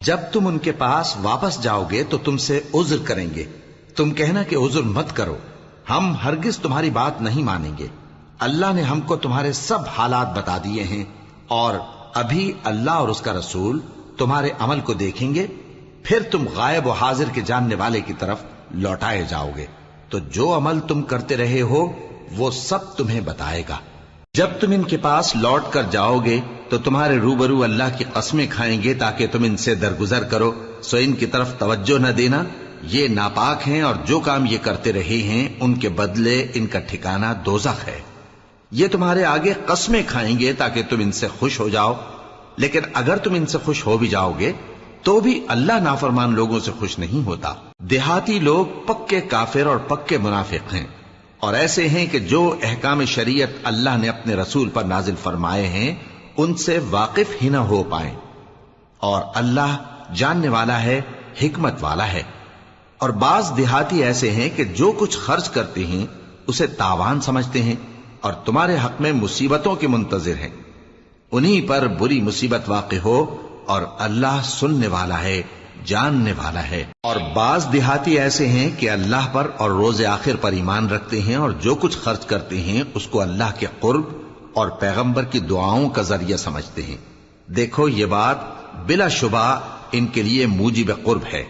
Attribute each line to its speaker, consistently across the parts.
Speaker 1: جب تم ان کے پاس واپس جاؤ گے تو تم سے عذر کریں گے، تم کہنا کہ عذر مت کرو، ہم ہرگز تمہاری بات نہیں مانیں گے۔ اللہ نے ہم کو تمہارے سب حالات بتا دیے ہیں، اور ابھی اللہ اور اس کا رسول تمہارے عمل کو دیکھیں گے، پھر تم غائب و حاضر کے جاننے والے کی طرف لوٹائے جاؤ گے، تو جو عمل تم کرتے رہے ہو وہ سب تمہیں بتائے گا۔ جب تم ان کے پاس لوٹ کر جاؤ گے تو تمہارے روبرو اللہ کی قسمیں کھائیں گے تاکہ تم ان سے درگزر کرو، سو ان کی طرف توجہ نہ دینا، یہ ناپاک ہیں، اور جو کام یہ کرتے رہے ہیں ان کے بدلے ان کا ٹھکانہ دوزخ ہے۔ یہ تمہارے آگے قسمیں کھائیں گے تاکہ تم ان سے خوش ہو جاؤ، لیکن اگر تم ان سے خوش ہو بھی جاؤ گے تو بھی اللہ نافرمان لوگوں سے خوش نہیں ہوتا۔ دیہاتی لوگ پکے کافر اور پکے منافق ہیں، اور ایسے ہیں کہ جو احکام شریعت اللہ نے اپنے رسول پر نازل فرمائے ہیں ان سے واقف ہی نہ ہو پائیں، اور اللہ جاننے والا ہے، حکمت والا ہے۔ اور بعض دیہاتی ایسے ہیں کہ جو کچھ خرچ کرتے ہیں اسے تاوان سمجھتے ہیں اور تمہارے حق میں مصیبتوں کے منتظر ہیں، انہی پر بری مصیبت واقع ہو، اور اللہ سننے والا ہے، جاننے والا ہے۔ اور بعض دیہاتی ایسے ہیں کہ اللہ پر اور روز آخر پر ایمان رکھتے ہیں، اور جو کچھ خرچ کرتے ہیں اس کو اللہ کے قرب اور پیغمبر کی دعاؤں کا ذریعہ سمجھتے ہیں۔ دیکھو یہ بات بلا شبہ ان کے لیے موجب قرب ہے،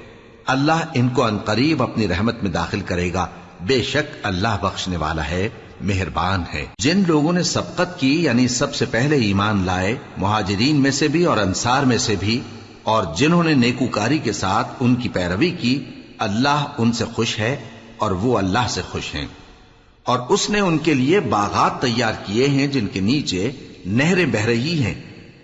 Speaker 1: اللہ ان کو عنقریب اپنی رحمت میں داخل کرے گا، بے شک اللہ بخشنے والا ہے، مہربان ہے۔ جن لوگوں نے سبقت کی یعنی سب سے پہلے ایمان لائے، مہاجرین میں سے بھی اور انصار میں سے بھی، اور جنہوں نے نیکوکاری کے ساتھ ان کی پیروی کی، اللہ ان سے خوش ہے اور وہ اللہ سے خوش ہیں۔ اور اس نے ان کے لیے باغات تیار کیے ہیں جن کے نیچے نہریں بہہ رہی ہیں،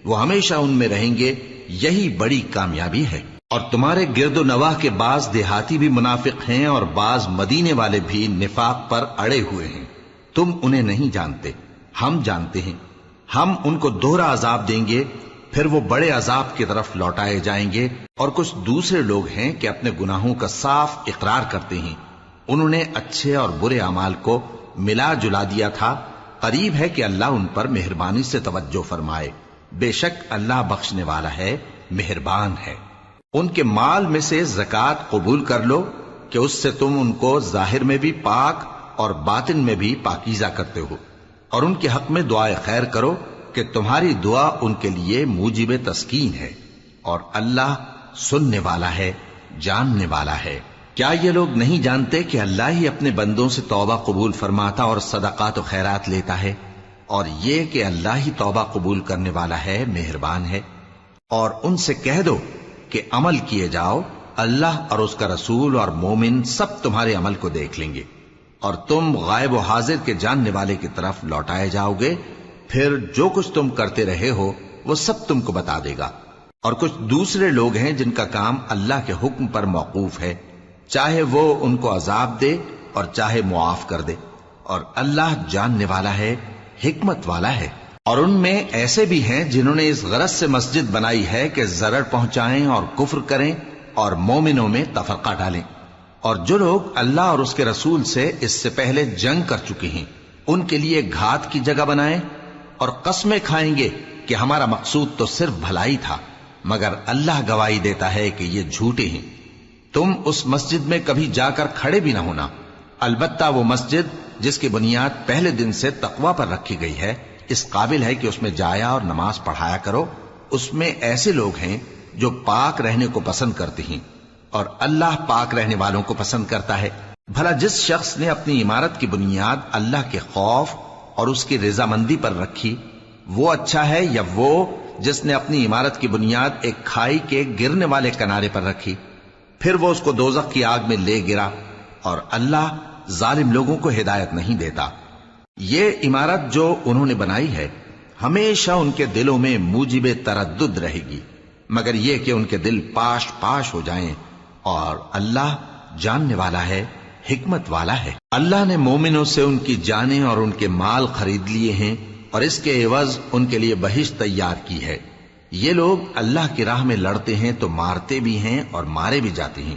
Speaker 1: وہ ہمیشہ ان میں رہیں گے، یہی بڑی کامیابی ہے۔ اور تمہارے گرد و نواح کے بعض دیہاتی بھی منافق ہیں اور بعض مدینے والے بھی نفاق پر اڑے ہوئے ہیں، تم انہیں نہیں جانتے، ہم جانتے ہیں۔ ہم ان کو دوہرا عذاب دیں گے، پھر وہ بڑے عذاب کی طرف لوٹائے جائیں گے۔ اور کچھ دوسرے لوگ ہیں کہ اپنے گناہوں کا صاف اقرار کرتے ہیں، انہوں نے اچھے اور برے اعمال کو ملا جلا دیا تھا، قریب ہے کہ اللہ ان پر مہربانی سے توجہ فرمائے، بے شک اللہ بخشنے والا ہے، مہربان ہے۔ ان کے مال میں سے زکوٰۃ قبول کر لو کہ اس سے تم ان کو ظاہر میں بھی پاک اور باطن میں بھی پاکیزہ کرتے ہو، اور ان کے حق میں دعائے خیر کرو کہ تمہاری دعا ان کے لیے موجب تسکین ہے، اور اللہ سننے والا ہے، جاننے والا ہے۔ کیا یہ لوگ نہیں جانتے کہ اللہ ہی اپنے بندوں سے توبہ قبول فرماتا اور صدقات و خیرات لیتا ہے، اور یہ کہ اللہ ہی توبہ قبول کرنے والا ہے، مہربان ہے۔ اور ان سے کہہ دو کہ عمل کیے جاؤ، اللہ اور اس کا رسول اور مومن سب تمہارے عمل کو دیکھ لیں گے، اور تم غائب و حاضر کے جاننے والے کی طرف لوٹائے جاؤ گے، پھر جو کچھ تم کرتے رہے ہو وہ سب تم کو بتا دے گا۔ اور کچھ دوسرے لوگ ہیں جن کا کام اللہ کے حکم پر موقوف ہے، چاہے وہ ان کو عذاب دے اور چاہے معاف کر دے، اور اللہ جاننے والا ہے، حکمت والا ہے۔ اور ان میں ایسے بھی ہیں جنہوں نے اس غرض سے مسجد بنائی ہے کہ ضرر پہنچائیں اور کفر کریں اور مومنوں میں تفرقہ ڈالیں، اور جو لوگ اللہ اور اس کے رسول سے اس سے پہلے جنگ کر چکے ہیں ان کے لیے گھات کی جگہ بنائیں، اور قسمیں کھائیں گے کہ ہمارا مقصود تو صرف بھلائی تھا، مگر اللہ گواہی دیتا ہے کہ یہ جھوٹے ہیں۔ تم اس مسجد میں کبھی جا کر کھڑے بھی نہ ہونا، البتہ وہ مسجد جس کی بنیاد پہلے دن سے تقوی پر رکھی گئی ہے اس قابل ہے کہ اس میں جایا اور نماز پڑھایا کرو۔ اس میں ایسے لوگ ہیں جو پاک رہنے کو پسند کرتے ہیں، اور اللہ پاک رہنے والوں کو پسند کرتا ہے۔ بھلا جس شخص نے اپنی عمارت کی بنیاد اللہ کے خوف اور اس کی رضامندی پر رکھی، وہ اچھا ہے یا وہ جس نے اپنی عمارت کی بنیاد ایک کھائی کے گرنے والے کنارے پر رکھی، پھر وہ اس کو دوزخ کی آگ میں لے گرا، اور اللہ ظالم لوگوں کو ہدایت نہیں دیتا۔ یہ عمارت جو انہوں نے بنائی ہے ہمیشہ ان کے دلوں میں موجب تردد رہے گی، مگر یہ کہ ان کے دل پاش پاش ہو جائیں، اور اللہ جاننے والا ہے، حکمت والا ہے۔ اللہ نے مومنوں سے ان کی جانیں اور ان کے مال خرید لیے ہیں، اور اس کے عوض ان کے لیے بہشت تیار کی ہے۔ یہ لوگ اللہ کی راہ میں لڑتے ہیں تو مارتے بھی ہیں اور مارے بھی جاتے ہیں۔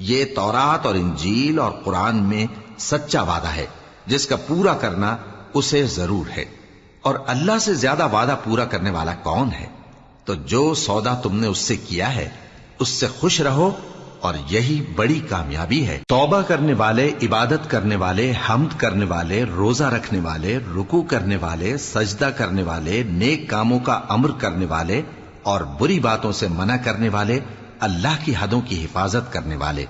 Speaker 1: یہ تورات اور انجیل اور قرآن میں سچا وعدہ ہے جس کا پورا کرنا اسے ضرور ہے، اور اللہ سے زیادہ وعدہ پورا کرنے والا کون ہے؟ تو جو سودا تم نے اس سے کیا ہے اس سے خوش رہو اور یہی بڑی کامیابی ہے۔ توبہ کرنے والے، عبادت کرنے والے، حمد کرنے والے، روزہ رکھنے والے، رکوع کرنے والے، سجدہ کرنے والے، نیک کاموں کا امر کرنے والے اور بری باتوں سے منع کرنے والے، اللہ کی حدوں کی حفاظت کرنے والے،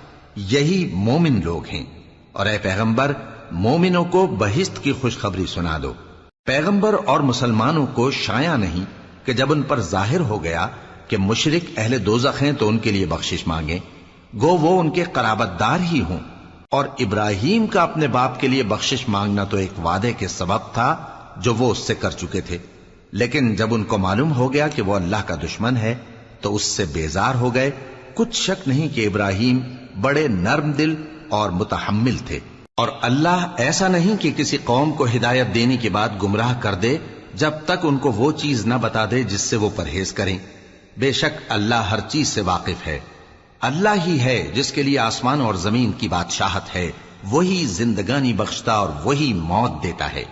Speaker 1: یہی مومن لوگ ہیں۔ اور اے پیغمبر، مومنوں کو بہشت کی خوشخبری سنا دو۔ پیغمبر اور مسلمانوں کو شایع نہیں کہ جب ان پر ظاہر ہو گیا کہ مشرک اہل دوزخ ہیں تو ان کے لیے بخشش مانگیں، گو وہ ان کے قرابت دار ہی ہوں۔ اور ابراہیم کا اپنے باپ کے لیے بخشش مانگنا تو ایک وعدے کے سبب تھا جو وہ اس سے کر چکے تھے، لیکن جب ان کو معلوم ہو گیا کہ وہ اللہ کا دشمن ہے تو اس سے بیزار ہو گئے۔ کچھ شک نہیں کہ ابراہیم بڑے نرم دل اور متحمل تھے، اور اللہ ایسا نہیں کہ کسی قوم کو ہدایت دینے کے بعد گمراہ کر دے جب تک ان کو وہ چیز نہ بتا دے جس سے وہ پرہیز کریں۔ بے شک اللہ ہر چیز سے واقف ہے۔ اللہ ہی ہے جس کے لیے آسمان اور زمین کی بادشاہت ہے، وہی زندگانی بخشتا اور وہی موت دیتا ہے،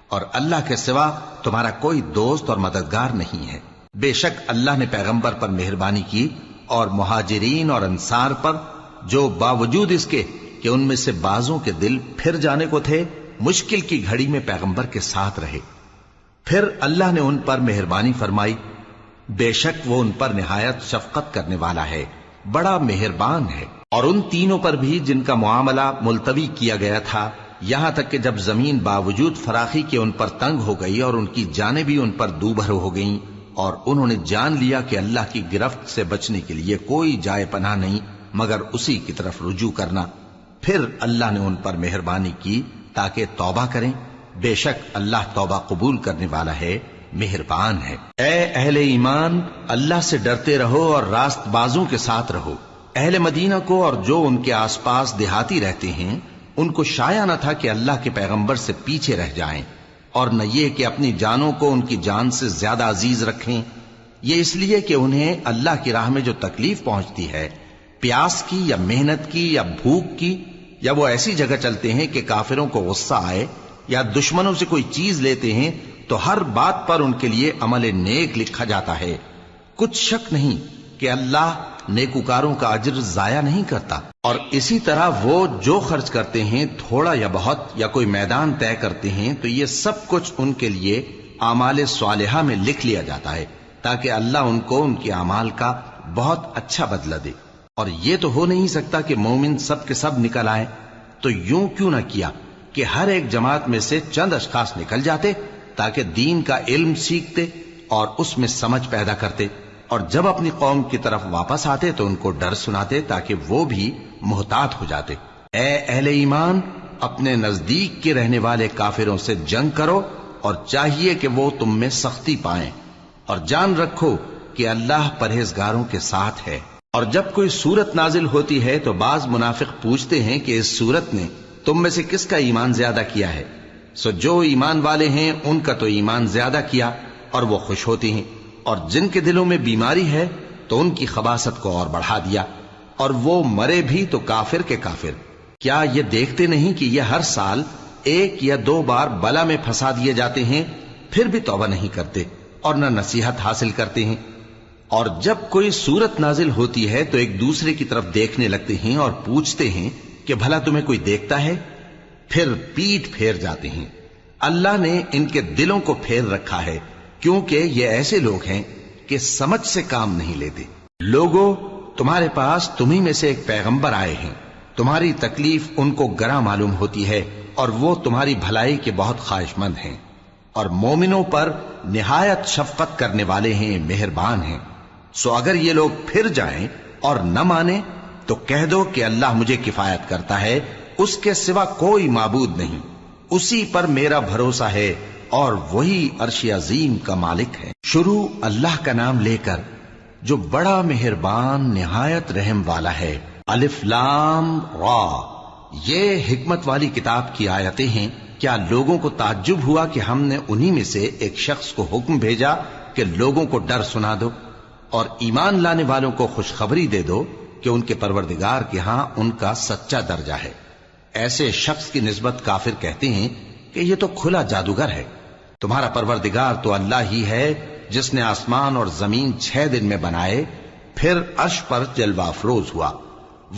Speaker 1: اور اللہ کے سوا تمہارا کوئی دوست اور مددگار نہیں ہے۔ بے شک اللہ نے پیغمبر پر مہربانی کی اور مہاجرین اور انصار پر، جو باوجود اس کے کہ ان میں سے بعضوں کے دل پھر جانے کو تھے، مشکل کی گھڑی میں پیغمبر کے ساتھ رہے۔ پھر اللہ نے ان پر مہربانی فرمائی، بے شک وہ ان پر نہایت شفقت کرنے والا ہے، بڑا مہربان ہے۔ اور ان تینوں پر بھی جن کا معاملہ ملتوی کیا گیا تھا، یہاں تک کہ جب زمین باوجود فراخی کے ان پر تنگ ہو گئی اور ان کی جانیں بھی ان پر دوبھر ہو گئیں، اور انہوں نے جان لیا کہ اللہ کی گرفت سے بچنے کے لیے کوئی جائے پناہ نہیں مگر اسی کی طرف رجوع کرنا، پھر اللہ نے ان پر مہربانی کی تاکہ توبہ کریں۔ بے شک اللہ توبہ قبول کرنے والا ہے، مہربان ہے۔ اے اہل ایمان، اللہ سے ڈرتے رہو اور راست بازوں کے ساتھ رہو۔ اہل مدینہ کو اور جو ان کے آس پاس دیہاتی رہتے ہیں، ان کو شایع نہ تھا کہ اللہ کے پیغمبر سے پیچھے رہ جائیں، اور نہ یہ کہ اپنی جانوں کو ان کی جان سے زیادہ عزیز رکھیں۔ یہ اس لیے کہ انہیں اللہ کی راہ میں جو تکلیف پہنچتی ہے، پیاس کی یا محنت کی یا بھوک کی، یا وہ ایسی جگہ چلتے ہیں کہ کافروں کو غصہ آئے یا دشمنوں سے کوئی چیز لیتے ہیں، تو ہر بات پر ان کے لیے عمل نیک لکھا جاتا ہے۔ کچھ شک نہیں کہ اللہ نیکوکاروں کا اجر ضائع نہیں کرتا۔ اور اسی طرح وہ جو خرچ کرتے ہیں، تھوڑا یا بہت، یا کوئی میدان طے کرتے ہیں، تو یہ سب کچھ ان کے لیے اعمال صالحہ میں لکھ لیا جاتا ہے، تاکہ اللہ ان کو ان کے اعمال کا بہت اچھا بدلہ دے۔ اور یہ تو ہو نہیں سکتا کہ مومن سب کے سب نکل آئیں، تو یوں کیوں نہ کیا کہ ہر ایک جماعت میں سے چند اشخاص نکل جاتے تاکہ دین کا علم سیکھتے اور اس میں سمجھ پیدا کرتے، اور جب اپنی قوم کی طرف واپس آتے تو ان کو ڈر سناتے تاکہ وہ بھی محتاط ہو جاتے۔ اے اہل ایمان، اپنے نزدیک کے رہنے والے کافروں سے جنگ کرو، اور چاہیے کہ وہ تم میں سختی پائیں، اور جان رکھو کہ اللہ پرہیزگاروں کے ساتھ ہے۔ اور جب کوئی سورت نازل ہوتی ہے تو بعض منافق پوچھتے ہیں کہ اس سورت نے تم میں سے کس کا ایمان زیادہ کیا ہے؟ سو جو ایمان والے ہیں ان کا تو ایمان زیادہ کیا، اور وہ خوش ہوتے ہیں، اور جن کے دلوں میں بیماری ہے تو ان کی خباثت کو اور بڑھا دیا، اور وہ مرے بھی تو کافر کے کافر۔ کیا یہ دیکھتے نہیں کہ یہ ہر سال 1 یا 2 بار بلا میں پھنسا دیے جاتے ہیں، پھر بھی توبہ نہیں کرتے اور نہ نصیحت حاصل کرتے ہیں؟ اور جب کوئی سورت نازل ہوتی ہے تو ایک دوسرے کی طرف دیکھنے لگتے ہیں اور پوچھتے ہیں کہ بھلا تمہیں کوئی دیکھتا ہے؟ پھر پیٹ پھیر جاتے ہیں۔ اللہ نے ان کے دلوں کو پھیر رکھا ہے، کیونکہ یہ ایسے لوگ ہیں کہ سمجھ سے کام نہیں لیتے۔ لوگوں، تمہارے پاس تمہیں میں سے ایک پیغمبر آئے ہیں، تمہاری تکلیف ان کو گراں معلوم ہوتی ہے، اور وہ تمہاری بھلائی کے بہت خواہش مند ہیں، اور مومنوں پر نہایت شفقت کرنے والے ہیں، مہربان ہیں۔ سو اگر یہ لوگ پھر جائیں اور نہ مانیں تو کہہ دو کہ اللہ مجھے کفایت کرتا ہے، اس کے سوا کوئی معبود نہیں، اسی پر میرا بھروسہ ہے، اور وہی عرش عظیم کا مالک ہے۔ شروع اللہ کا نام لے کر جو بڑا مہربان نہایت رحم والا ہے۔ الف لام را، یہ حکمت والی کتاب کی آیتیں ہیں۔ کیا لوگوں کو تعجب ہوا کہ ہم نے انہی میں سے ایک شخص کو حکم بھیجا کہ لوگوں کو ڈر سنا دو اور ایمان لانے والوں کو خوشخبری دے دو کہ ان کے پروردگار کے ہاں ان کا سچا درجہ ہے۔ ایسے شخص کی نسبت کافر کہتے ہیں کہ یہ تو کھلا جادوگر ہے۔ تمہارا پروردگار تو اللہ ہی ہے جس نے آسمان اور زمین 6 دن میں بنائے، پھر عرش پر جلوہ افروز ہوا۔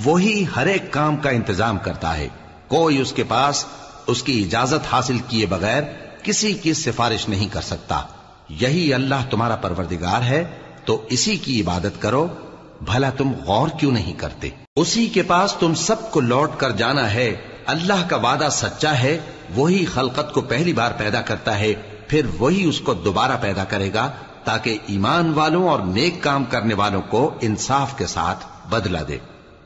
Speaker 1: وہی ہر ایک کام کا انتظام کرتا ہے، کوئی اس کے پاس اس کی اجازت حاصل کیے بغیر کسی کی سفارش نہیں کر سکتا۔ یہی اللہ تمہارا پروردگار ہے، تو اسی کی عبادت کرو، بھلا تم غور کیوں نہیں کرتے؟ اسی کے پاس تم سب کو لوٹ کر جانا ہے۔ اللہ کا وعدہ سچا ہے، وہی خلقت کو پہلی بار پیدا کرتا ہے، پھر وہی اس کو دوبارہ پیدا کرے گا، تاکہ ایمان والوں اور نیک کام کرنے والوں کو انصاف کے ساتھ بدلہ دے۔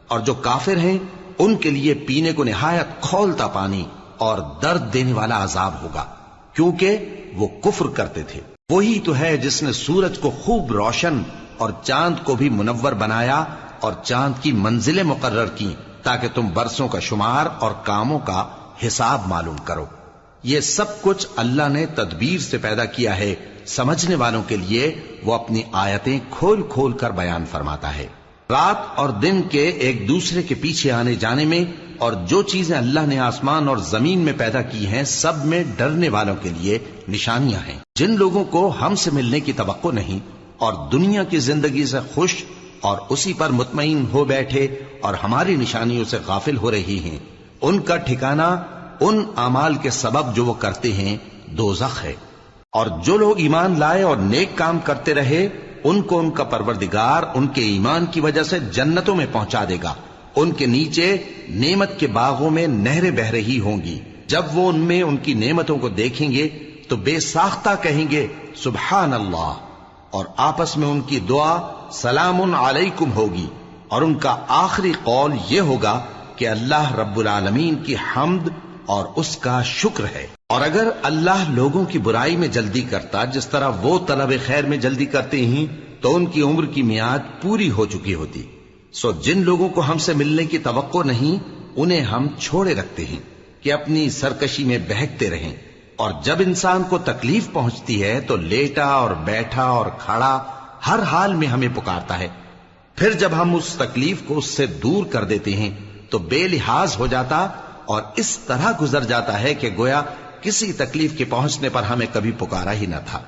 Speaker 1: اور جو کافر ہیں ان کے لیے پینے کو نہایت کھولتا پانی اور درد دینے والا عذاب ہوگا، کیونکہ وہ کفر کرتے تھے۔ وہی تو ہے جس نے سورج کو خوب روشن اور چاند کو بھی منور بنایا اور چاند کی منزلیں مقرر کی، تاکہ تم برسوں کا شمار اور کاموں کا حساب معلوم کرو۔ یہ سب کچھ اللہ نے تدبیر سے پیدا کیا ہے، سمجھنے والوں کے لیے وہ اپنی آیتیں کھول کھول کر بیان فرماتا ہے۔ رات اور دن کے ایک دوسرے کے پیچھے آنے جانے میں اور جو چیزیں اللہ نے آسمان اور زمین میں پیدا کی ہیں سب میں ڈرنے والوں کے لیے نشانیاں ہیں۔ جن لوگوں کو ہم سے ملنے کی توقع نہیں اور دنیا کی زندگی سے خوش اور اسی پر مطمئن ہو بیٹھے اور ہماری نشانیوں سے غافل ہو رہی ہیں، ان کا ٹھکانہ ان اعمال کے سبب جو وہ کرتے ہیں دوزخ ہے۔ اور جو لوگ ایمان لائے اور نیک کام کرتے رہے ان کو ان کا پروردگار ان کے ایمان کی وجہ سے جنتوں میں پہنچا دے گا، ان کے نیچے نعمت کے باغوں میں نہریں بہ رہی ہوں گی۔ جب وہ ان میں ان کی نعمتوں کو دیکھیں گے تو بے ساختہ کہیں گے سبحان اللہ، اور آپس میں ان کی دعا سلام علیکم ہوگی، اور ان کا آخری قول یہ ہوگا کہ اللہ رب العالمین کی حمد اور اس کا شکر ہے۔ اور اگر اللہ لوگوں کی برائی میں جلدی کرتا جس طرح وہ طلب خیر میں جلدی کرتے ہیں تو ان کی عمر کی میعاد پوری ہو چکی ہوتی۔ سو جن لوگوں کو ہم سے ملنے کی توقع نہیں انہیں ہم چھوڑے رکھتے ہیں کہ اپنی سرکشی میں بہکتے رہیں، اور جب انسان کو تکلیف پہنچتی ہے تو لیٹا اور بیٹھا اور کھڑا ہر حال میں ہمیں پکارتا ہے، پھر جب ہم اس تکلیف کو اس سے دور کر دیتے ہیں تو بے لحاظ ہو جاتا اور اس طرح گزر جاتا ہے کہ گویا کسی تکلیف کے پہنچنے پر ہمیں کبھی پکارا ہی نہ تھا۔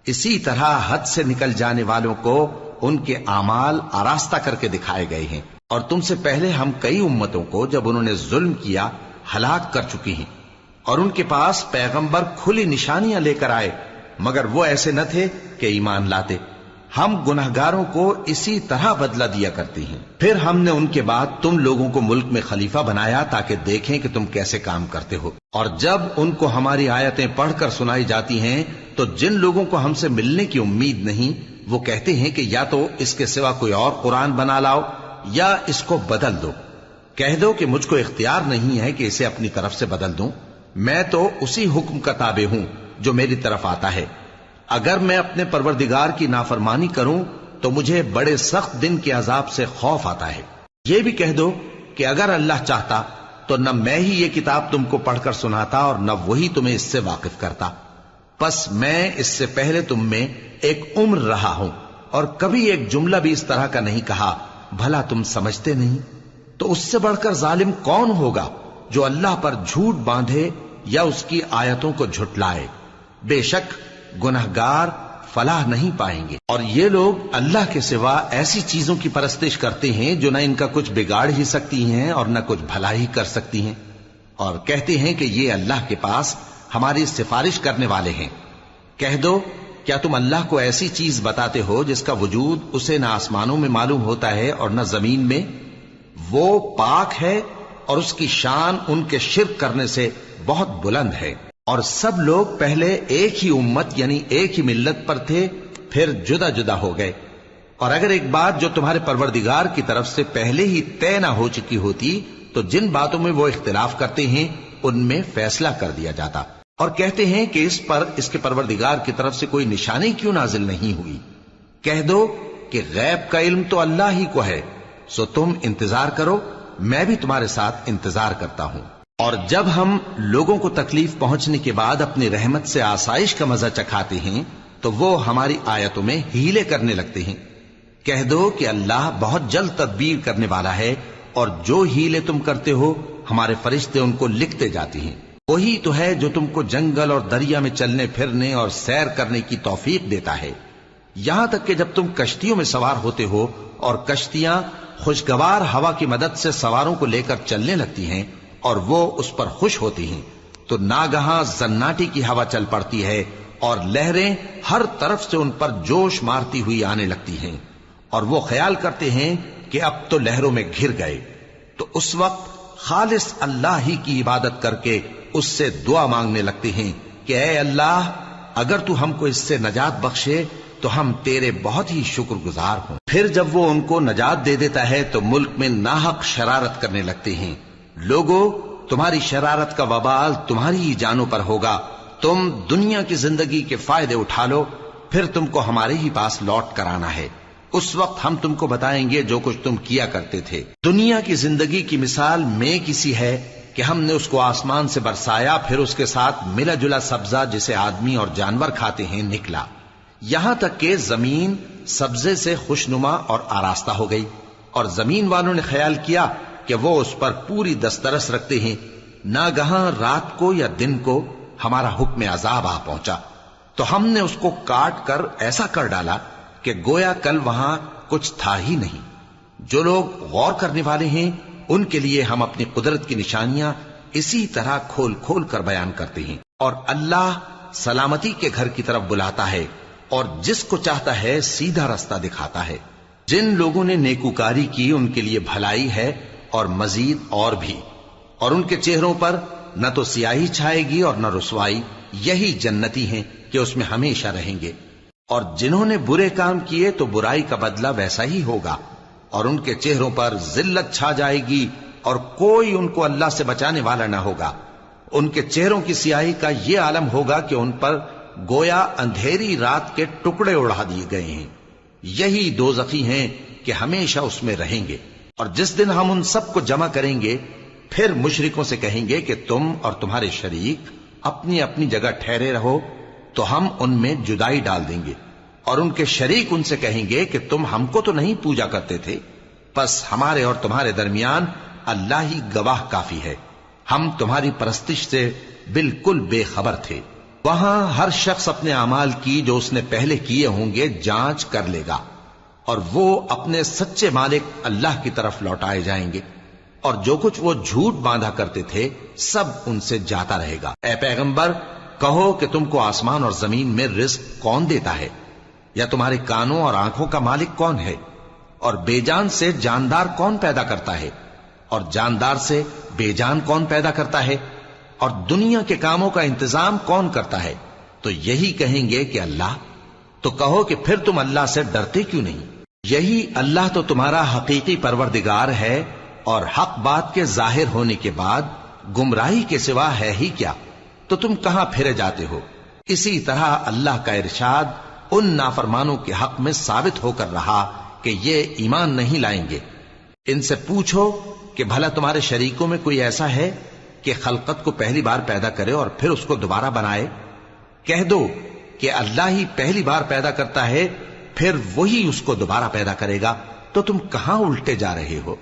Speaker 1: اسی طرح حد سے نکل جانے والوں کو ان کے اعمال آراستہ کر کے دکھائے گئے ہیں، اور تم سے پہلے ہم کئی امتوں کو جب انہوں نے ظلم کیا ہلاک کر چکی ہیں، اور ان کے پاس پیغمبر کھلی نشانیاں لے کر آئے مگر وہ ایسے نہ تھے کہ ایمان لاتے۔ ہم گناہگاروں کو اسی طرح بدلہ دیا کرتے ہیں۔ پھر ہم نے ان کے بعد تم لوگوں کو ملک میں خلیفہ بنایا تاکہ دیکھیں کہ تم کیسے کام کرتے ہو، اور جب ان کو ہماری آیتیں پڑھ کر سنائی جاتی ہیں تو جن لوگوں کو ہم سے ملنے کی امید نہیں وہ کہتے ہیں کہ یا تو اس کے سوا کوئی اور قرآن بنا لاؤ یا اس کو بدل دو۔ کہہ دو کہ مجھ کو اختیار نہیں ہے کہ اسے اپنی طرف سے بدل دوں، میں تو اسی حکم کا تابع ہوں جو میری طرف آتا ہے۔ اگر میں اپنے پروردگار کی نافرمانی کروں تو مجھے بڑے سخت دن کے عذاب سے خوف آتا ہے۔ یہ بھی کہہ دو کہ اگر اللہ چاہتا تو نہ میں ہی یہ کتاب تم کو پڑھ کر سناتا اور نہ وہی تمہیں اس سے واقف کرتا، پس میں اس سے پہلے تم میں ایک عمر رہا ہوں اور کبھی ایک جملہ بھی اس طرح کا نہیں کہا، بھلا تم سمجھتے نہیں؟ تو اس سے بڑھ کر ظالم کون ہوگا جو اللہ پر جھوٹ باندھے یا اس کی آیتوں کو جھٹلائے؟ بے شک گنہگار فلاح نہیں پائیں گے۔ اور یہ لوگ اللہ کے سوا ایسی چیزوں کی پرستش کرتے ہیں جو نہ ان کا کچھ بگاڑ ہی سکتی ہیں اور نہ کچھ بھلا ہی کر سکتی ہیں، اور کہتے ہیں کہ یہ اللہ کے پاس ہماری سفارش کرنے والے ہیں۔ کہہ دو کیا تم اللہ کو ایسی چیز بتاتے ہو جس کا وجود اسے نہ آسمانوں میں معلوم ہوتا ہے اور نہ زمین میں؟ وہ پاک ہے اور اس کی شان ان کے شرک کرنے سے بہت بلند ہے۔ اور سب لوگ پہلے ایک ہی امت یعنی ایک ہی ملت پر تھے، پھر جدا جدا ہو گئے۔ اور اگر ایک بات جو تمہارے پروردگار کی طرف سے پہلے ہی طے نہ ہو چکی ہوتی تو جن باتوں میں وہ اختلاف کرتے ہیں ان میں فیصلہ کر دیا جاتا۔ اور کہتے ہیں کہ اس پر اس کے پروردگار کی طرف سے کوئی نشانی کیوں نازل نہیں ہوئی؟ کہہ دو کہ غیب کا علم تو اللہ ہی کو ہے، سو تم انتظار کرو، میں بھی تمہارے ساتھ انتظار کرتا ہوں۔ اور جب ہم لوگوں کو تکلیف پہنچنے کے بعد اپنی رحمت سے آسائش کا مزہ چکھاتے ہیں تو وہ ہماری آیتوں میں ہیلے کرنے لگتے ہیں۔ کہہ دو کہ اللہ بہت جلد تدبیر کرنے والا ہے، اور جو ہیلے تم کرتے ہو ہمارے فرشتے ان کو لکھتے جاتے ہیں۔ وہی تو ہے جو تم کو جنگل اور دریا میں چلنے پھرنے اور سیر کرنے کی توفیق دیتا ہے، یہاں تک کہ جب تم کشتیوں میں سوار ہوتے ہو اور کشتیاں خوشگوار ہوا کی مدد سے سواروں کو لے کر چلنے لگتی ہیں اور وہ اس پر خوش ہوتی ہیں، تو ناگہاں زناٹی کی ہوا چل پڑتی ہے اور لہریں ہر طرف سے ان پر جوش مارتی ہوئی آنے لگتی ہیں، اور وہ خیال کرتے ہیں کہ اب تو لہروں میں گھر گئے، تو اس وقت خالص اللہ ہی کی عبادت کر کے اس سے دعا مانگنے لگتے ہیں کہ اے اللہ، اگر تو ہم کو اس سے نجات بخشے تو ہم تیرے بہت ہی شکر گزار ہوں۔ پھر جب وہ ان کو نجات دے دیتا ہے تو ملک میں ناحق شرارت کرنے لگتے ہیں۔ لوگو، تمہاری شرارت کا وبال تمہاری ہی جانوں پر ہوگا، تم دنیا کی زندگی کے فائدے اٹھا لو، پھر تم کو ہمارے ہی پاس لوٹ کر آنا ہے، اس وقت ہم تم کو بتائیں گے جو کچھ تم کیا کرتے تھے۔ دنیا کی زندگی کی مثال میں کسی ہے کہ ہم نے اس کو آسمان سے برسایا، پھر اس کے ساتھ ملا جلا سبزہ جسے آدمی اور جانور کھاتے ہیں نکلا، یہاں تک کہ زمین سبزے سے خوشنما اور آراستہ ہو گئی، اور زمین والوں نے خیال کیا کہ وہ اس پر پوری دسترس رکھتے ہیں۔ ناگہاں رات کو یا دن کو ہمارا حکم عذاب آ پہنچا تو ہم نے اس کو کاٹ کر ایسا کر ڈالا کہ گویا کل وہاں کچھ تھا ہی نہیں۔ جو لوگ غور کرنے والے ہیں ان کے لیے ہم اپنی قدرت کی نشانیاں اسی طرح کھول کھول کر بیان کرتے ہیں، اور اللہ سلامتی کے گھر کی طرف بلاتا ہے اور جس کو چاہتا ہے سیدھا رستہ دکھاتا ہے۔ جن لوگوں نے نیکوکاری کی ان کے لیے بھلائی ہے اور مزید اور بھی، اور ان کے چہروں پر نہ تو سیاہی چھائے گی اور نہ رسوائی، یہی جنتی ہیں کہ اس میں ہمیشہ رہیں گے۔ اور جنہوں نے برے کام کیے تو برائی کا بدلہ ویسا ہی ہوگا، اور ان کے چہروں پر ذلت چھا جائے گی اور کوئی ان کو اللہ سے بچانے والا نہ ہوگا۔ ان کے چہروں کی سیاہی کا یہ عالم ہوگا کہ ان پر گویا اندھیری رات کے ٹکڑے اڑا دیے گئے ہیں، یہی دوزخی ہیں کہ ہمیشہ اس میں رہیں گے۔ اور جس دن ہم ان سب کو جمع کریں گے پھر مشرکوں سے کہیں گے کہ تم اور تمہارے شریک اپنی اپنی جگہ ٹھہرے رہو، تو ہم ان میں جدائی ڈال دیں گے، اور ان کے شریک ان سے کہیں گے کہ تم ہم کو تو نہیں پوجا کرتے تھے، بس ہمارے اور تمہارے درمیان اللہ ہی گواہ کافی ہے، ہم تمہاری پرستش سے بالکل بے خبر تھے۔ وہاں ہر شخص اپنے اعمال کی جو اس نے پہلے کیے ہوں گے جانچ کر لے گا، اور وہ اپنے سچے مالک اللہ کی طرف لوٹائے جائیں گے، اور جو کچھ وہ جھوٹ باندھا کرتے تھے سب ان سے جاتا رہے گا۔ اے پیغمبر، کہو کہ تم کو آسمان اور زمین میں رزق کون دیتا ہے، یا تمہارے کانوں اور آنکھوں کا مالک کون ہے، اور بے جان سے جاندار کون پیدا کرتا ہے، اور جاندار سے بے جان کون پیدا کرتا ہے، اور دنیا کے کاموں کا انتظام کون کرتا ہے؟ تو یہی کہیں گے کہ اللہ۔ تو کہو کہ پھر تم اللہ سے ڈرتے کیوں نہیں؟ یہی اللہ تو تمہارا حقیقی پروردگار ہے، اور حق بات کے ظاہر ہونے کے بعد گمراہی کے سوا ہے ہی کیا، تو تم کہاں پھرے جاتے ہو؟ اسی طرح اللہ کا ارشاد ان نافرمانوں کے حق میں ثابت ہو کر رہا کہ یہ ایمان نہیں لائیں گے۔ ان سے پوچھو کہ بھلا تمہارے شریکوں میں کوئی ایسا ہے کہ خلقت کو پہلی بار پیدا کرے اور پھر اس کو دوبارہ بنائے؟ کہہ دو کہ اللہ ہی پہلی بار پیدا کرتا ہے، پھر وہی اس کو دوبارہ پیدا کرے گا، تو تم کہاں الٹے جا رہے ہو؟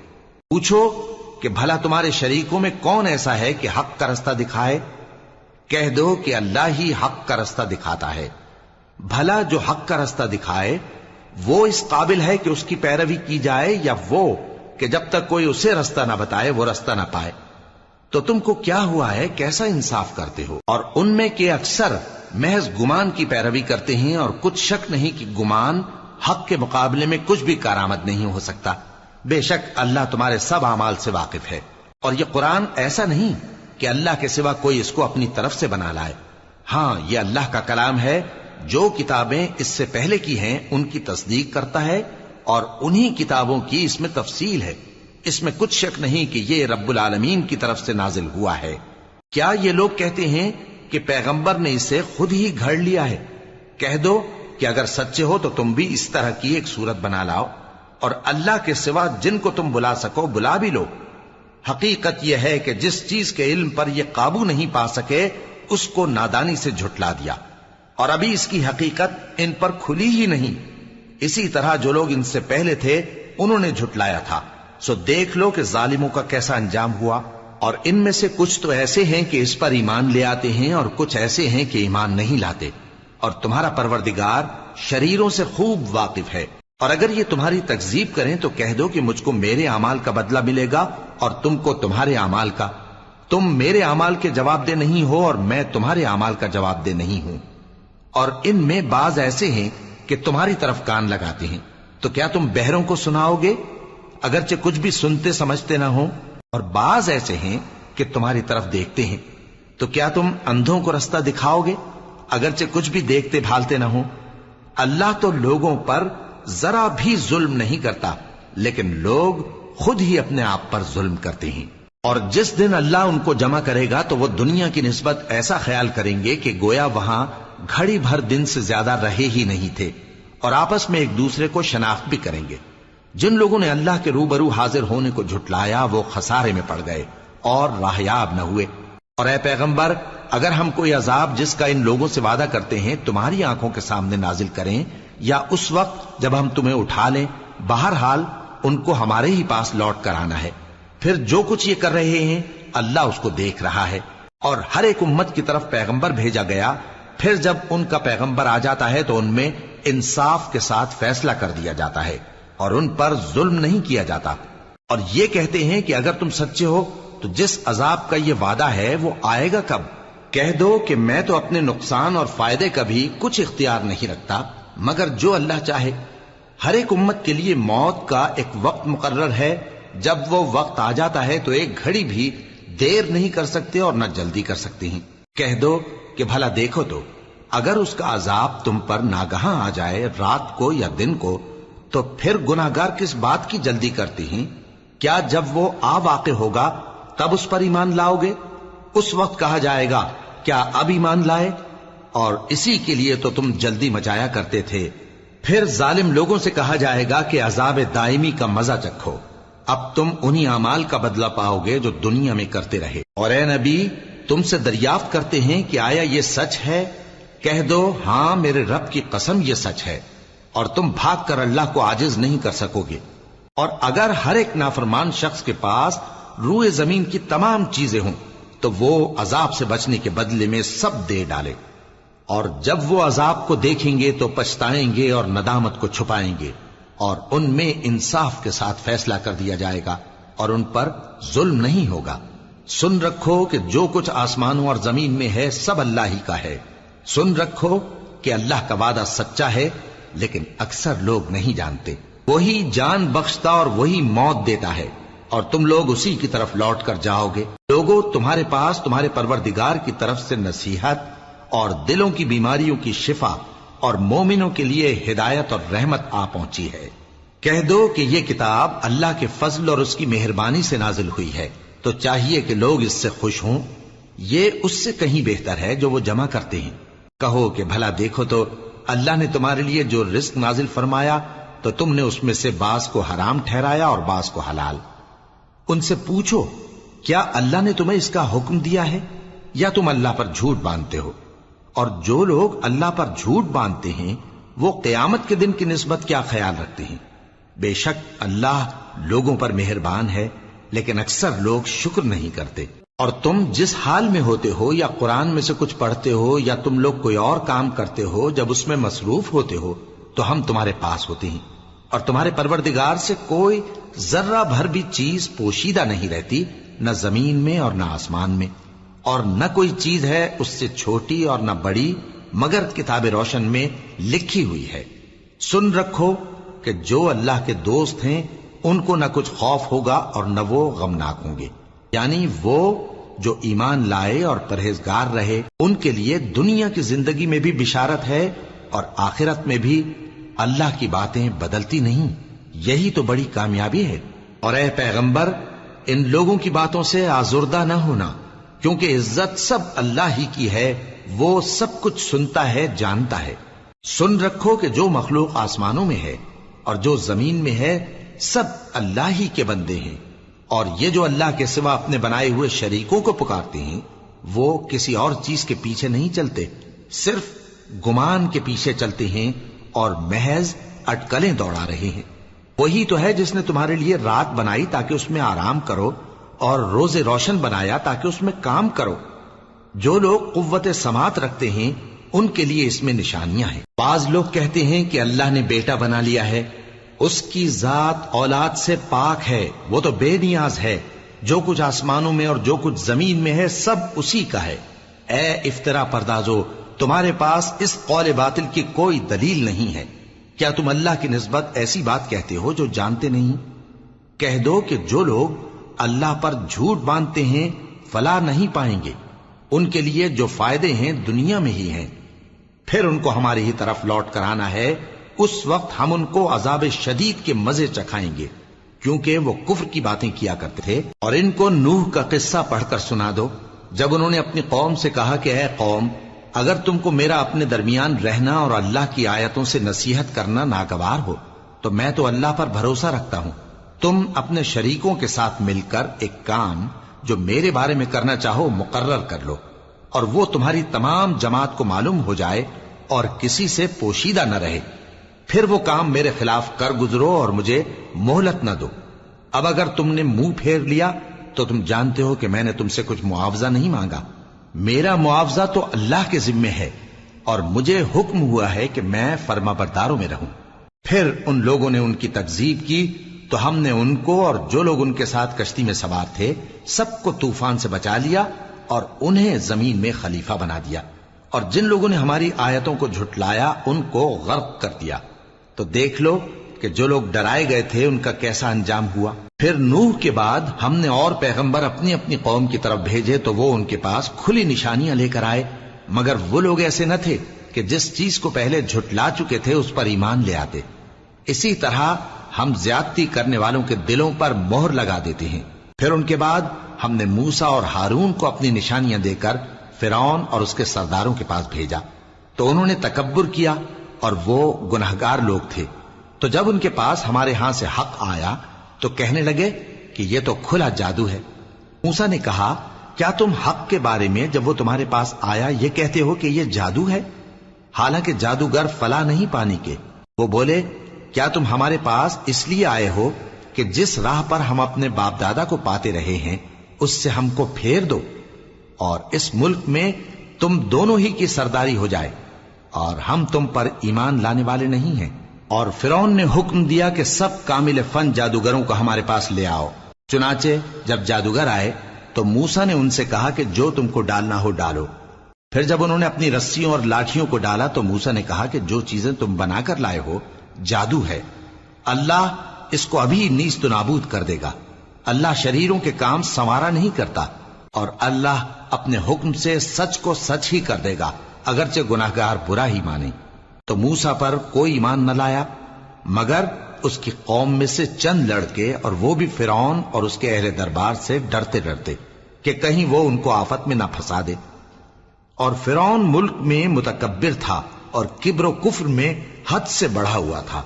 Speaker 1: پوچھو کہ بھلا تمہارے شریکوں میں کون ایسا ہے کہ حق کا رستہ دکھائے؟ کہہ دو کہ اللہ ہی حق کا رستہ دکھاتا ہے۔ بھلا جو حق کا رستہ دکھائے وہ اس قابل ہے کہ اس کی پیروی کی جائے، یا وہ کہ جب تک کوئی اسے رستہ نہ بتائے وہ رستہ نہ پائے؟ تو تم کو کیا ہوا ہے، کیسا انصاف کرتے ہو؟ اور ان میں کے اکثر محض گمان کی پیروی کرتے ہیں، اور کچھ شک نہیں کہ گمان حق کے مقابلے میں کچھ بھی کارآمد نہیں ہو سکتا۔ بے شک اللہ تمہارے سب اعمال سے واقف ہے، اور یہ قرآن ایسا نہیں کہ اللہ کے سوا کوئی اس کو اپنی طرف سے بنا لائے۔ ہاں، یہ اللہ کا کلام ہے، جو کتابیں اس سے پہلے کی ہیں ان کی تصدیق کرتا ہے، اور انہی کتابوں کی اس میں تفصیل ہے۔ اس میں کچھ شک نہیں کہ یہ رب العالمین کی طرف سے نازل ہوا ہے۔ کیا یہ لوگ کہتے ہیں کہ پیغمبر نے اسے خود ہی گھڑ لیا ہے؟ کہہ دو کہ اگر سچے ہو تو تم بھی اس طرح کی ایک صورت بنا لاؤ، اور اللہ کے سوا جن کو تم بلا سکو بلا بھی لو۔ حقیقت یہ ہے کہ جس چیز کے علم پر یہ قابو نہیں پا سکے اس کو نادانی سے جھٹلا دیا، اور ابھی اس کی حقیقت ان پر کھلی ہی نہیں۔ اسی طرح جو لوگ ان سے پہلے تھے انہوں نے جھٹلایا تھا، سو دیکھ لو کہ ظالموں کا کیسا انجام ہوا۔ اور ان میں سے کچھ تو ایسے ہیں کہ اس پر ایمان لے آتے ہیں، اور کچھ ایسے ہیں کہ ایمان نہیں لاتے، اور تمہارا پروردگار شریروں سے خوب واقف ہے۔ اور اگر یہ تمہاری تکذیب کریں تو کہہ دو کہ مجھ کو میرے اعمال کا بدلہ ملے گا اور تم کو تمہارے اعمال کا. تم میرے اعمال کے جواب دہ نہیں ہو اور میں تمہارے اعمال کا جواب دہ نہیں ہوں. اور ان میں بعض ایسے ہیں کہ تمہاری طرف کان لگاتے ہیں، تو کیا تم بہروں کو سناؤ گے اگرچہ کچھ بھی سنتے سمجھتے نہ ہو؟ اور بعض ایسے ہیں کہ تمہاری طرف دیکھتے ہیں، تو کیا تم اندھوں کو رستہ دکھاؤ گے اگرچہ کچھ بھی دیکھتے بھالتے نہ ہو؟ اللہ تو لوگوں پر ذرا بھی ظلم نہیں کرتا، لیکن لوگ خود ہی اپنے آپ پر ظلم کرتے ہیں. اور جس دن اللہ ان کو جمع کرے گا تو وہ دنیا کی نسبت ایسا خیال کریں گے کہ گویا وہاں گھڑی بھر دن سے زیادہ رہے ہی نہیں تھے، اور آپس میں ایک دوسرے کو شناخت بھی کریں گے. جن لوگوں نے اللہ کے روبرو حاضر ہونے کو جھٹلایا وہ خسارے میں پڑ گئے اور راہیاب نہ ہوئے. اور اے پیغمبر، اگر ہم کوئی عذاب جس کا ان لوگوں سے وعدہ کرتے ہیں تمہاری آنکھوں کے سامنے نازل کریں یا اس وقت جب ہم تمہیں اٹھا لیں، بہرحال ان کو ہمارے ہی پاس لوٹ کر آنا ہے. پھر جو کچھ یہ کر رہے ہیں اللہ اس کو دیکھ رہا ہے. اور ہر ایک امت کی طرف پیغمبر بھیجا گیا، پھر جب ان کا پیغمبر آ جاتا ہے تو ان میں انصاف کے ساتھ فیصلہ کر دیا جاتا ہے اور ان پر ظلم نہیں کیا جاتا. اور یہ کہتے ہیں کہ اگر تم سچے ہو تو جس عذاب کا یہ وعدہ ہے وہ آئے گا کب؟ کہہ دو کہ میں تو اپنے نقصان اور فائدے کا بھی کچھ اختیار نہیں رکھتا مگر جو اللہ چاہے. ہر ایک امت کے لیے موت کا ایک وقت مقرر ہے، جب وہ وقت آ جاتا ہے تو ایک گھڑی بھی دیر نہیں کر سکتے اور نہ جلدی کر سکتے ہیں. کہہ دو کہ بھلا دیکھو تو اگر اس کا عذاب تم پر ناگہاں آ جائے رات کو یا دن کو تو پھر گناہگار کس بات کی جلدی کرتے ہیں؟ کیا جب وہ آ واقع ہوگا تب اس پر ایمان لاؤ گے؟ اس وقت کہا جائے گا کیا اب ایمان لائے؟ اور اسی کے لیے تو تم جلدی مچایا کرتے تھے. پھر ظالم لوگوں سے کہا جائے گا کہ عذاب دائمی کا مزہ چکھو، اب تم انہی اعمال کا بدلہ پاؤ گے جو دنیا میں کرتے رہے. اور اے نبی، تم سے دریافت کرتے ہیں کہ آیا یہ سچ ہے؟ کہہ دو ہاں میرے رب کی قسم یہ سچ ہے، اور تم بھاگ کر اللہ کو عاجز نہیں کر سکو گے. اور اگر ہر ایک نافرمان شخص کے پاس روئے زمین کی تمام چیزیں ہوں تو وہ عذاب سے بچنے کے بدلے میں سب دے ڈالے، اور جب وہ عذاب کو دیکھیں گے تو پچھتائیں گے اور ندامت کو چھپائیں گے، اور ان میں انصاف کے ساتھ فیصلہ کر دیا جائے گا اور ان پر ظلم نہیں ہوگا. سن رکھو کہ جو کچھ آسمانوں اور زمین میں ہے سب اللہ ہی کا ہے. سن رکھو کہ اللہ کا وعدہ سچا ہے لیکن اکثر لوگ نہیں جانتے. وہی جان بخشتا اور وہی موت دیتا ہے اور تم لوگ اسی کی طرف لوٹ کر جاؤ گے. لوگوں، تمہارے پاس تمہارے پروردگار کی طرف سے نصیحت اور دلوں کی بیماریوں کی شفا اور مومنوں کے لیے ہدایت اور رحمت آ پہنچی ہے. کہہ دو کہ یہ کتاب اللہ کے فضل اور اس کی مہربانی سے نازل ہوئی ہے، تو چاہیے کہ لوگ اس سے خوش ہوں. یہ اس سے کہیں بہتر ہے جو وہ جمع کرتے ہیں. کہو کہ بھلا دیکھو تو اللہ نے تمہارے لیے جو رزق نازل فرمایا تو تم نے اس میں سے بعض کو حرام ٹھہرایا اور بعض کو حلال. ان سے پوچھو کیا اللہ نے تمہیں اس کا حکم دیا ہے یا تم اللہ پر جھوٹ باندھتے ہو؟ اور جو لوگ اللہ پر جھوٹ باندھتے ہیں وہ قیامت کے دن کی نسبت کیا خیال رکھتے ہیں؟ بے شک اللہ لوگوں پر مہربان ہے لیکن اکثر لوگ شکر نہیں کرتے. اور تم جس حال میں ہوتے ہو یا قرآن میں سے کچھ پڑھتے ہو یا تم لوگ کوئی اور کام کرتے ہو، جب اس میں مصروف ہوتے ہو تو ہم تمہارے پاس ہوتے ہیں، اور تمہارے پروردگار سے کوئی ذرہ بھر بھی چیز پوشیدہ نہیں رہتی، نہ زمین میں اور نہ آسمان میں، اور نہ کوئی چیز ہے اس سے چھوٹی اور نہ بڑی مگر کتاب روشن میں لکھی ہوئی ہے. سن رکھو کہ جو اللہ کے دوست ہیں ان کو نہ کچھ خوف ہوگا اور نہ وہ غمناک ہوں گے. یعنی وہ جو ایمان لائے اور پرہیزگار رہے ان کے لیے دنیا کی زندگی میں بھی بشارت ہے اور آخرت میں بھی. اللہ کی باتیں بدلتی نہیں، یہی تو بڑی کامیابی ہے. اور اے پیغمبر، ان لوگوں کی باتوں سے آزردہ نہ ہونا، کیونکہ عزت سب اللہ ہی کی ہے، وہ سب کچھ سنتا ہے، جانتا ہے. سن رکھو کہ جو مخلوق آسمانوں میں ہے اور جو زمین میں ہے سب اللہ ہی کے بندے ہیں، اور یہ جو اللہ کے سوا اپنے بنائے ہوئے شریکوں کو پکارتے ہیں وہ کسی اور چیز کے پیچھے نہیں چلتے، صرف گمان کے پیچھے چلتے ہیں اور محض اٹکلیں دوڑا رہے ہیں. وہی تو ہے جس نے تمہارے لیے رات بنائی تاکہ اس میں آرام کرو اور روز روشن بنایا تاکہ اس میں کام کرو. جو لوگ قوت سماعت رکھتے ہیں ان کے لیے اس میں نشانیاں ہیں. بعض لوگ کہتے ہیں کہ اللہ نے بیٹا بنا لیا ہے، اس کی ذات اولاد سے پاک ہے، وہ تو بے نیاز ہے، جو کچھ آسمانوں میں اور جو کچھ زمین میں ہے سب اسی کا ہے۔ اے افترا پردازو، تمہارے پاس اس قول باطل کی کوئی دلیل نہیں ہے، کیا تم اللہ کی نسبت ایسی بات کہتے ہو جو جانتے نہیں؟ کہہ دو کہ جو لوگ اللہ پر جھوٹ باندھتے ہیں فلاح نہیں پائیں گے، ان کے لیے جو فائدے ہیں دنیا میں ہی ہیں، پھر ان کو ہماری ہی طرف لوٹ کر آنا ہے، اس وقت ہم ان کو عذاب شدید کے مزے چکھائیں گے، کیونکہ وہ کفر کی باتیں کیا کرتے تھے۔ اور ان کو نوح کا قصہ پڑھ کر سنا دو، جب انہوں نے اپنی قوم سے کہا کہ اے قوم، اگر تم کو میرا اپنے درمیان رہنا اور اللہ کی آیتوں سے نصیحت کرنا ناگوار ہو تو میں تو اللہ پر بھروسہ رکھتا ہوں، تم اپنے شریکوں کے ساتھ مل کر ایک کام جو میرے بارے میں کرنا چاہو مقرر کر لو، اور وہ تمہاری تمام جماعت کو معلوم ہو جائے اور کسی سے پوشیدہ نہ رہے، پھر وہ کام میرے خلاف کر گزرو اور مجھے مہلت نہ دو۔ اب اگر تم نے منہ پھیر لیا تو تم جانتے ہو کہ میں نے تم سے کچھ معاوضہ نہیں مانگا، میرا معاوضہ تو اللہ کے ذمے ہے، اور مجھے حکم ہوا ہے کہ میں فرما برداروں میں رہوں۔ پھر ان لوگوں نے ان کی تکذیب کی تو ہم نے ان کو اور جو لوگ ان کے ساتھ کشتی میں سوار تھے سب کو طوفان سے بچا لیا اور انہیں زمین میں خلیفہ بنا دیا، اور جن لوگوں نے ہماری آیتوں کو جھٹلایا ان کو غرق کر دیا۔ تو دیکھ لو کہ جو لوگ ڈرائے گئے تھے ان کا کیسا انجام ہوا۔ پھر نوح کے بعد ہم نے اور پیغمبر اپنی اپنی قوم کی طرف بھیجے تو وہ ان کے پاس کھلی نشانیاں لے کر آئے، مگر وہ لوگ ایسے نہ تھے کہ جس چیز کو پہلے جھٹلا چکے تھے اس پر ایمان لے آتے۔ اسی طرح ہم زیادتی کرنے والوں کے دلوں پر مہر لگا دیتے ہیں۔ پھر ان کے بعد ہم نے موسیٰ اور ہارون کو اپنی نشانیاں دے کر فرعون اور اس کے سرداروں کے پاس بھیجا، تو انہوں نے تکبر کیا اور وہ گناہگار لوگ تھے۔ تو جب ان کے پاس ہمارے ہاں سے حق آیا تو کہنے لگے کہ یہ تو کھلا جادو ہے۔ موسیٰ نے کہا، کیا تم حق کے بارے میں جب وہ تمہارے پاس آیا یہ کہتے ہو کہ یہ جادو ہے، حالانکہ جادوگر فلاح نہیں پانے کے؟ وہ بولے، کیا تم ہمارے پاس اس لیے آئے ہو کہ جس راہ پر ہم اپنے باپ دادا کو پاتے رہے ہیں اس سے ہم کو پھیر دو، اور اس ملک میں تم دونوں ہی کی سرداری ہو جائے، اور ہم تم پر ایمان لانے والے نہیں ہیں؟ اور فرعون نے حکم دیا کہ سب کامل فن جادوگروں کو ہمارے پاس لے آؤ۔ چنانچہ جب جادوگر آئے تو موسیٰ نے ان سے کہا کہ جو تم کو ڈالنا ہو ڈالو۔ پھر جب انہوں نے اپنی رسیوں اور لاٹھیوں کو ڈالا تو موسیٰ نے کہا کہ جو چیزیں تم بنا کر لائے ہو جادو ہے، اللہ اس کو ابھی نیست و نابود کر دے گا۔ اللہ شریروں کے کام سنوارا نہیں کرتا، اور اللہ اپنے حکم سے سچ کو سچ ہی کر دے گا، اگرچہ گناہگار برا ہی مانے۔ تو موسیٰ پر کوئی ایمان نہ لایا مگر اس کی قوم میں سے چند لڑکے، اور وہ بھی فرعون اور اس کے اہل دربار سے ڈرتے ڈرتے کہ کہیں وہ ان کو آفت میں نہ پھنسا دے۔ اور فرعون ملک میں متکبر تھا اور کبر و کفر میں حد سے بڑھا ہوا تھا۔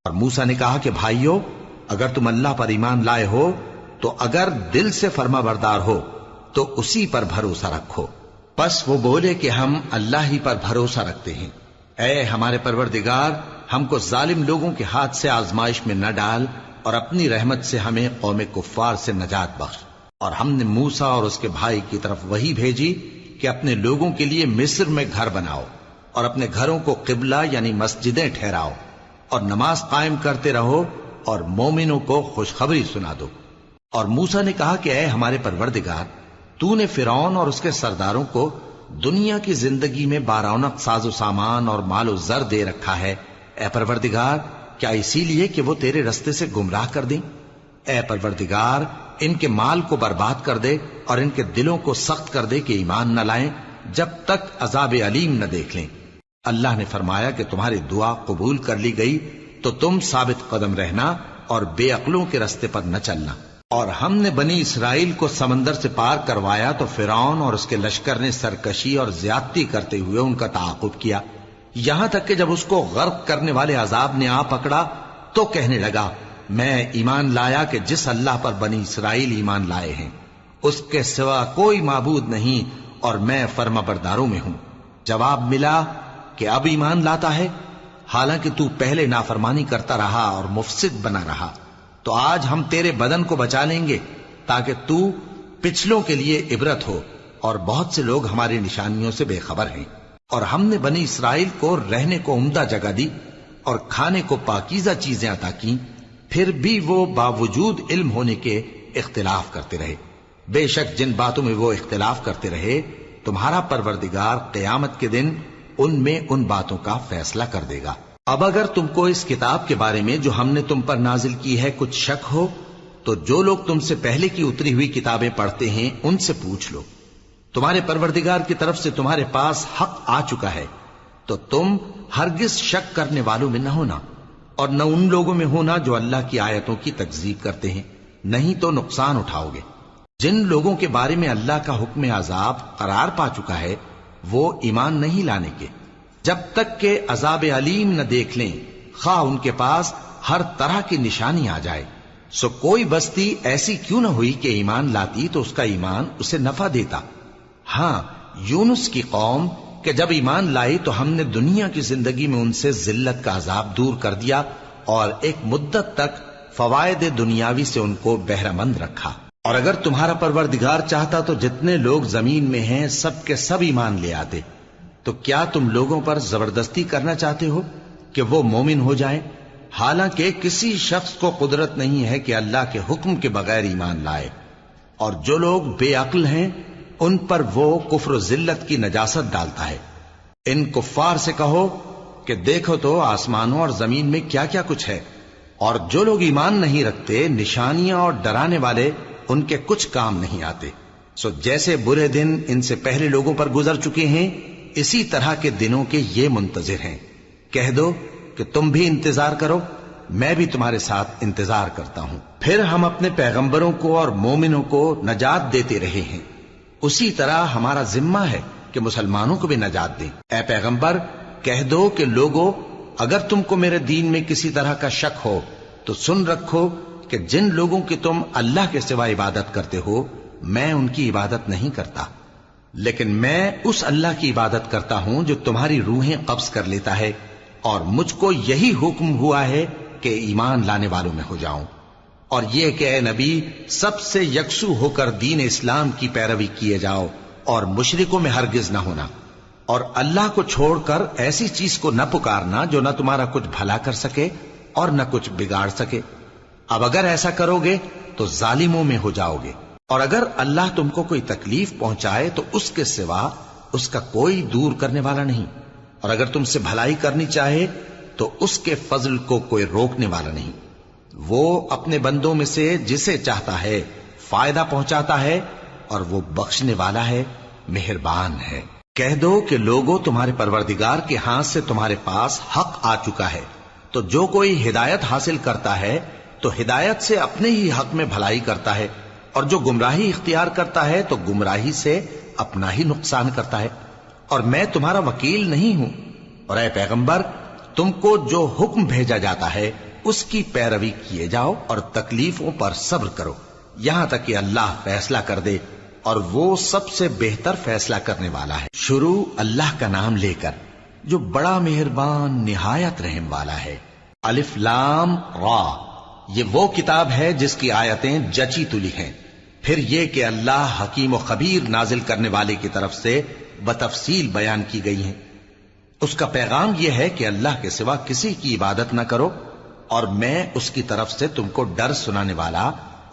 Speaker 1: اور موسیٰ نے کہا کہ بھائیو، اگر تم اللہ پر ایمان لائے ہو تو اگر دل سے فرما بردار ہو تو اسی پر بھروسہ رکھو۔ پس وہ بولے کہ ہم اللہ ہی پر بھروسہ رکھتے ہیں۔ اے ہمارے پروردگار، ہم کو ظالم لوگوں کے ہاتھ سے آزمائش میں نہ ڈال، اور اپنی رحمت سے ہمیں قوم کفار سے نجات بخش۔ اور ہم نے موسیٰ اور اس کے بھائی کی طرف وحی بھیجی کہ اپنے لوگوں کے لیے مصر میں گھر بناؤ، اور اپنے گھروں کو قبلہ یعنی مسجدیں ٹھہراؤ، اور نماز قائم کرتے رہو، اور مومنوں کو خوشخبری سنا دو۔ اور موسیٰ نے کہا کہ اے ہمارے پروردگار، تو نے فرعون اور اس کے سرداروں کو دنیا کی زندگی میں بارونق ساز و سامان اور مال و زر دے رکھا ہے، اے پروردگار کیا اسی لیے کہ وہ تیرے رستے سے گمراہ کر دیں؟ اے پروردگار ان کے مال کو برباد کر دے اور ان کے دلوں کو سخت کر دے کہ ایمان نہ لائیں جب تک عذاب علیم نہ دیکھ لیں۔ اللہ نے فرمایا کہ تمہاری دعا قبول کر لی گئی تو تم ثابت قدم رہنا اور بے عقلوں کے رستے پر نہ چلنا۔ اور ہم نے بنی اسرائیل کو سمندر سے پار کروایا تو فرعون اور اس کے لشکر نے سرکشی اور زیادتی کرتے ہوئے ان کا تعاقب کیا، یہاں تک کہ جب اس کو غرق کرنے والے عذاب نے آ پکڑا تو کہنے لگا، میں ایمان لایا کہ جس اللہ پر بنی اسرائیل ایمان لائے ہیں اس کے سوا کوئی معبود نہیں، اور میں فرما برداروں میں ہوں۔ جواب ملا کہ اب ایمان لاتا ہے، حالانکہ تو پہلے نافرمانی کرتا رہا اور مفسد بنا رہا، تو آج ہم تیرے بدن کو بچا لیں گے تاکہ تو پچھلوں کے لیے عبرت ہو، اور بہت سے لوگ ہماری نشانیوں سے بے خبر ہیں۔ اور ہم نے بنی اسرائیل کو رہنے کو عمدہ جگہ دی، اور کھانے کو پاکیزہ چیزیں عطا کی، پھر بھی وہ باوجود علم ہونے کے اختلاف کرتے رہے۔ بے شک جن باتوں میں وہ اختلاف کرتے رہے تمہارا پروردگار قیامت کے دن ان میں ان باتوں کا فیصلہ کر دے گا۔ اب اگر تم کو اس کتاب کے بارے میں جو ہم نے تم پر نازل کی ہے کچھ شک ہو تو جو لوگ تم سے پہلے کی اتری ہوئی کتابیں پڑھتے ہیں ان سے پوچھ لو۔ تمہارے پروردگار کی طرف سے تمہارے پاس حق آ چکا ہے تو تم ہرگز شک کرنے والوں میں نہ ہونا، اور نہ ان لوگوں میں ہونا جو اللہ کی آیتوں کی تکذیب کرتے ہیں، نہیں تو نقصان اٹھاؤ گے۔ جن لوگوں کے بارے میں اللہ کا حکم عذاب قرار پا چکا ہے وہ ایمان نہیں لانے کے جب تک کہ عذاب علیم نہ دیکھ لیں، خواہ ان کے پاس ہر طرح کی نشانی آ جائے۔ سو کوئی بستی ایسی کیوں نہ ہوئی کہ ایمان لاتی تو اس کا ایمان اسے نفع دیتا۔ ہاں، یونس کی قوم کہ جب ایمان لائی تو ہم نے دنیا کی زندگی میں ان سے ذلت کا عذاب دور کر دیا اور ایک مدت تک فوائد دنیاوی سے ان کو بہرہ مند رکھا۔ اور اگر تمہارا پروردگار چاہتا تو جتنے لوگ زمین میں ہیں سب کے سب ایمان لے آتے، تو کیا تم لوگوں پر زبردستی کرنا چاہتے ہو کہ وہ مومن ہو جائیں؟ حالانکہ کسی شخص کو قدرت نہیں ہے کہ اللہ کے حکم کے بغیر ایمان لائے، اور جو لوگ بے عقل ہیں ان پر وہ کفر و ذلت کی نجاست ڈالتا ہے۔ ان کفار سے کہو کہ دیکھو تو آسمانوں اور زمین میں کیا کیا کچھ ہے، اور جو لوگ ایمان نہیں رکھتے نشانیاں اور ڈرانے والے ان کے کچھ کام نہیں آتے۔ سو جیسے برے دن ان سے پہلے لوگوں پر گزر چکے ہیں اسی طرح کے دنوں کے یہ منتظر ہیں۔ کہہ دو کہ تم بھی انتظار کرو، میں بھی تمہارے ساتھ انتظار کرتا ہوں۔ پھر ہم اپنے پیغمبروں کو اور مومنوں کو نجات دیتے رہے ہیں، اسی طرح ہمارا ذمہ ہے کہ مسلمانوں کو بھی نجات دیں۔ اے پیغمبر کہہ دو کہ لوگو اگر تم کو میرے دین میں کسی طرح کا شک ہو تو سن رکھو کہ جن لوگوں کی تم اللہ کے سوا عبادت کرتے ہو میں ان کی عبادت نہیں کرتا، لیکن میں اس اللہ کی عبادت کرتا ہوں جو تمہاری روحیں قبض کر لیتا ہے، اور مجھ کو یہی حکم ہوا ہے کہ ایمان لانے والوں میں ہو جاؤں، اور یہ کہ اے نبی سب سے یکسو ہو کر دین اسلام کی پیروی کیے جاؤ اور مشرکوں میں ہرگز نہ ہونا، اور اللہ کو چھوڑ کر ایسی چیز کو نہ پکارنا جو نہ تمہارا کچھ بھلا کر سکے اور نہ کچھ بگاڑ سکے۔ اب اگر ایسا کرو گے تو ظالموں میں ہو جاؤ گے، اور اگر اللہ تم کو کوئی تکلیف پہنچائے تو اس کے سوا اس کا کوئی دور کرنے والا نہیں، اور اگر تم سے بھلائی کرنی چاہے تو اس کے فضل کو کوئی روکنے والا نہیں۔ وہ اپنے بندوں میں سے جسے چاہتا ہے فائدہ پہنچاتا ہے، اور وہ بخشنے والا ہے، مہربان ہے۔ کہہ دو کہ لوگوں تمہارے پروردگار کے ہاتھ سے تمہارے پاس حق آ چکا ہے، تو جو کوئی ہدایت حاصل کرتا ہے تو ہدایت سے اپنے ہی حق میں بھلائی کرتا ہے، اور جو گمراہی اختیار کرتا ہے تو گمراہی سے اپنا ہی نقصان کرتا ہے، اور میں تمہارا وکیل نہیں ہوں۔ اور اے پیغمبر تم کو جو حکم بھیجا جاتا ہے اس کی پیروی کیے جاؤ اور تکلیفوں پر صبر کرو یہاں تک کہ اللہ فیصلہ کر دے، اور وہ سب سے بہتر فیصلہ کرنے والا ہے۔ شروع اللہ کا نام لے کر جو بڑا مہربان نہایت رحم والا ہے۔ الف لام را، یہ وہ کتاب ہے جس کی آیتیں جچی تلی ہیں۔ پھر یہ کہ اللہ حکیم و خبیر نازل کرنے والے کی طرف سے بتفصیل بیان کی گئی ہیں۔ اس کا پیغام یہ ہے کہ اللہ کے سوا کسی کی عبادت نہ کرو، اور میں اس کی طرف سے تم کو ڈر سنانے والا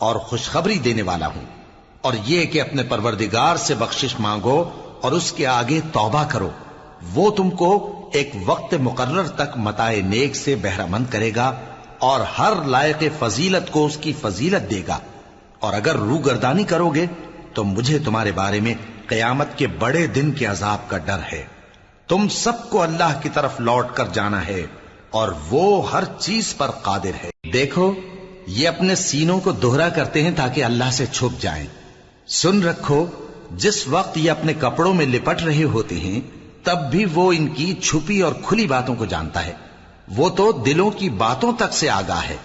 Speaker 1: اور خوشخبری دینے والا ہوں، اور یہ کہ اپنے پروردگار سے بخشش مانگو اور اس کے آگے توبہ کرو، وہ تم کو ایک وقت مقرر تک متاع نیک سے بہرہ مند کرے گا، اور ہر لائق فضیلت کو اس کی فضیلت دے گا۔ اور اگر روگردانی کرو گے تو مجھے تمہارے بارے میں قیامت کے بڑے دن کے عذاب کا ڈر ہے۔ تم سب کو اللہ کی طرف لوٹ کر جانا ہے، اور وہ ہر چیز پر قادر ہے۔ دیکھو یہ اپنے سینوں کو دوہرا کرتے ہیں تاکہ اللہ سے چھپ جائیں۔ سن رکھو جس وقت یہ اپنے کپڑوں میں لپٹ رہے ہوتے ہیں تب بھی وہ ان کی چھپی اور کھلی باتوں کو جانتا ہے، وہ تو دلوں کی باتوں تک سے آگاہ ہے۔